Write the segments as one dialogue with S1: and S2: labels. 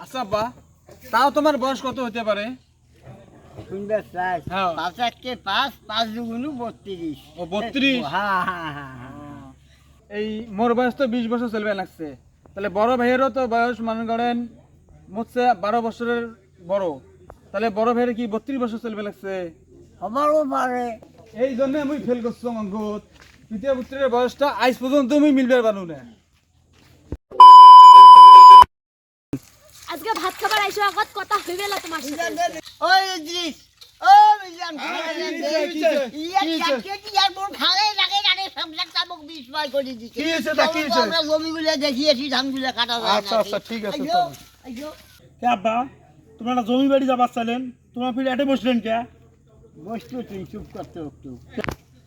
S1: আচ্ছা আব্বা, তাও তোমার বয়স কত হতে পারে?
S2: শুনবে চাই
S1: হ্যাঁ।
S2: 5 একে 5 5 দুগুণু 32।
S1: ও 32?
S2: হ্যাঁ হ্যাঁ হ্যাঁ হ্যাঁ।
S1: এই মোর বয়স তো 20 বছর চলবে লাগছে, তাহলে বড় ভাইয়েরও তো বয়স মনে করেন মোটছে 12 বছরের বড়, তাহলে বড় ভাইয়ের কি 32 বছর চলবে লাগছে?
S2: হবারও পারে।
S1: এই জন্য আমি ফেল করছি অঙ্কত। তৃতীয় পুত্রের বয়সটা আজ পর্যন্ত আমি মিলবে পারু না।
S3: আজকে ভাত খাবার আইসো আগত কথা হইবে না তোমার সাথে।
S2: ওই ইদ্রিস, ও মিজান ইয়ার মোর ভালো লাগে না রে, সবজাক তামক বিস্ময় করে দিছে।
S4: কি হয়েছে তা, কি হয়েছে?
S2: আমরা জমিগুলো দেখিয়েছি, ধানগুলো কাটা যায়।
S4: আচ্ছা আচ্ছা ঠিক আছে।
S2: আইয়ো আইয়ো
S4: কে আব্বা, তোমরা না জমি বাড়ি যাবার চাইলেন, তোমরা ফিরে এটে বসলেন কে?
S2: বস্তু তুই চুপ করতে একটু।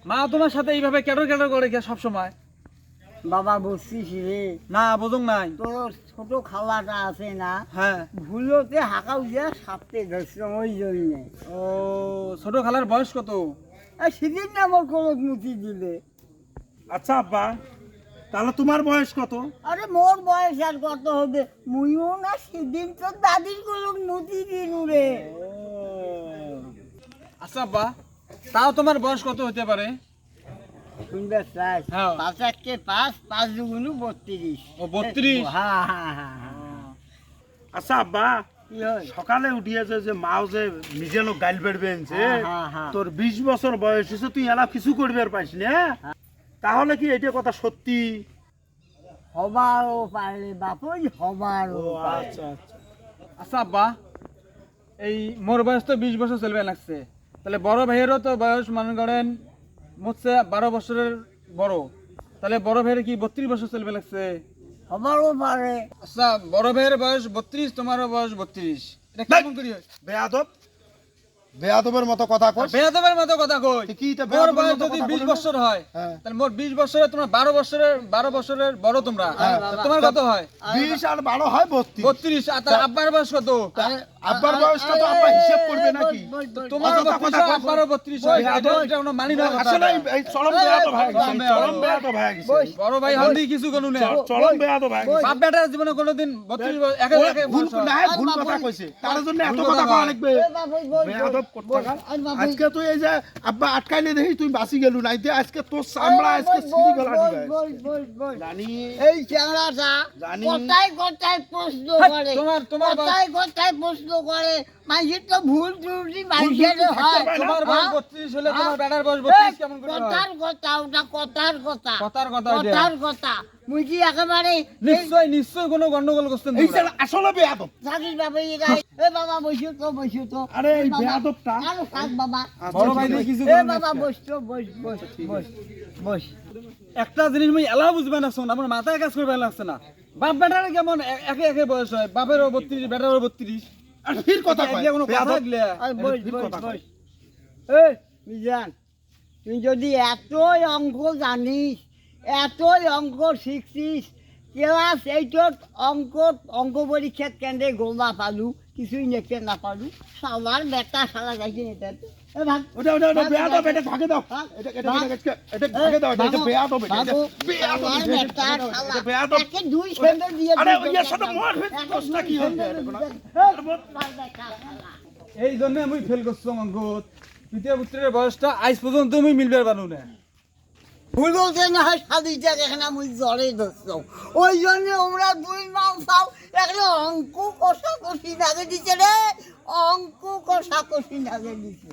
S1: মা তোমার সাথে এইভাবে কেটর কেটর করে কে সব সময়?
S2: বাবা বসছিস রে,
S1: না বুঝুং নাই।
S2: তোর ছোট খালাটা আছে না,
S1: হ্যাঁ।
S2: ভুলোতে হাঁকা উঠিয়া সাপতে ধরছিল ওই জন্যে।
S1: ও, ছোট খালার বয়স কত?
S2: সেদিন না আমার কলক মুচি দিলে।
S4: আচ্ছা আব্বা, তাহলে তোমার বয়স কত?
S2: আরে মোর বয়স আর কত হবে, মুইও না সেদিন তোর দাদির কলক মুচি দিনু রে।
S1: আচ্ছা আব্বা, তাও তোমার বয়স কত হতে পারে?
S2: শুনবে চাই
S1: হ্যাঁ।
S2: 5 একে 5 5 দুগুণু 32।
S1: ও 32?
S2: হ্যাঁ হ্যাঁ হ্যাঁ হ্যাঁ।
S4: আচ্ছা আব্বা,
S2: কি হয়?
S4: সকালে উঠিয়েছে যে মাও যে নিজে লোক গাইল বেড়বে
S2: হ্যাঁ, হ্যাঁ, হ্যাঁ।
S4: তোর 20 বছর বয়স হয়েছে, তুই এলা কিছু করবে আর পাইস না? তাহলে কি এটা কথা সত্যি?
S2: হবারও পারে বাপুই, হবারও পারে।
S4: আচ্ছা আচ্ছা।
S1: আচ্ছা আব্বা, এই মোর বয়স তো 20 বছর চলবে লাগছে, তাহলে বড় ভাইয়েরও তো বয়স মনে করেন মোটছে 12 বছরের বড়, তাহলে বড় ভাইয়ের কি 32 বছর চলবে লাগছে?
S2: হবারও পারে।
S1: আচ্ছা, বড় ভাইয়ের বয়স 32, তোমারও বয়স 32, এটা কেমন করি হয়?
S4: বেয়াদব, বেয়াদবের মতো কথা কস।
S1: বেয়াদবের মতো কথা কই।
S4: কি এটা
S1: মোর
S4: বেয়াদবের
S1: বয়স
S4: মতো
S1: যদি
S4: কথা
S1: 20
S4: বলে না?
S1: বছর হয়,
S4: হ্যাঁ।
S1: তাহলে মোর 20 বছরে তোমরা 12 বছরের বড় তোমরা,
S4: হ্যাঁ।
S1: তা তোমার কত হয়?
S4: 20 আর 12 হয় 32।
S1: 32। আর তার আব্বার বয়স কত?
S4: আব্বার বয়সটা তো আব্বা হিসেব করবে নাকি?
S1: তোমার
S4: অযথা
S1: 32
S4: কথা কস।
S1: আব্বারও 32 হয়,
S4: বেয়াদব।
S1: এটা কোনো মানি না কথা।
S4: আসলে এই চরম বেয়াদব হয়ে গেছে,
S1: বেয়াদব।
S4: চরম বেয়াদব হয়ে গেছে।
S1: বড় ভাই হন্দি কিছু কোনো না।
S4: চরম বেয়াদব হয়ে গেছে।
S1: বাপ বেটার জীবনে কোনোদিন 32 একে
S4: ওই
S1: একে
S4: ভুল
S1: বয়স হয়।
S4: না, ভুল কথা কইছে, তার জন্য এত
S1: ভুল
S4: কথা
S1: কথা
S4: কওয়া
S1: কয়।
S4: লাগবে। বেয়াদব কোথাকার। আজকে তুই এই যে আব্বা আটকাইলে দেখি তুই বাঁচি গেলু নাই, আজকে তোর চামড়া আজকে ছিঁড়ি গলা দিবে। জানি
S2: এই চেংড়াটা
S4: জানি।
S2: কথায় কথায় প্রশ্ন করে,
S1: তোমার
S2: কথায় কথায় প্রশ্ন করে। মানুষের তো ভুল ত্রুটি মানুষের হয়।
S1: তোমার বয়স
S2: হ্যাঁ?
S1: 32 হলে তোমার বেটার বয়স
S2: এই
S1: 32 কেমন করে হয়?
S2: কথার কথা, ওটা কথার কথা,
S1: কথার কথা ওইটা।
S2: কথার কথা। মুই কি একেবারে
S1: নিশ্চয় কোনো গন্ডগোল করছেন
S4: এই
S1: তোমরা।
S4: যে আসলে বেয়াদব।
S2: থাকিস বাবা, এ বাবা বসো তো।
S4: আরে এই
S2: বাবা,
S4: বেয়াদবটা।
S2: আরো থাক বাবা।
S1: বড় ভাই দিয়ে কিছু
S2: এ
S1: করুন
S2: বাবা
S1: আজকে।
S2: বস তো, বস।
S1: একটা জিনিস মুই এলাও বুঝবে না, শোন আমার মাথায় কাজ করবে লাগছে না। বাপ বেটার কেমন একে একে বয়স হয়, বাপেরও 32 বেটারও 32,
S4: আর ফির কথা কয়
S1: এগুলা কোনো কথা
S4: বেয়াদব।
S1: এগুলা?
S2: আর
S4: ঠিক কথা কয়।
S2: এই মিজান, তুই যদি এতই অঙ্ক জানিস, এতই অঙ্ক শিখছিস, ক্লাস 8 অঙ্ক পরীক্ষাত কেন্দ্রে গোমা পালু, কিছুই নেকে না পালু, সবার বেটা সারা যাইছে এটা। এ ভাগ
S4: ওটা বেয়াদব, এটা ভাগে দাও। এটা ভাগে দাও, এটা বেয়াদব, এটা বেয়াদব,
S2: আমার বেটার শালা,
S4: এটা বেয়াদব।
S2: একে 2 সেন্টার দিয়ে
S4: আরে
S2: দিল।
S4: ওই এর সাথে মোর দোষটা কি হবে?
S2: আমার বেটার শালা।
S1: এই জন্য আমি ফেল করছি অঙ্কত। তৃতীয় পুত্রের বয়সটা আজ পর্যন্ত আমি মিলবে পারু না।
S2: ভুল বলতে না হয় সাদিটা এখানে আমি জ্বরে ধরছ, ওই জন্য ওরা 2 মাস পাও এখানে অঙ্ক কষাকষি লাগে দিচ্ছে রে, অঙ্ক কষাকষি লাগে দিচ্ছে।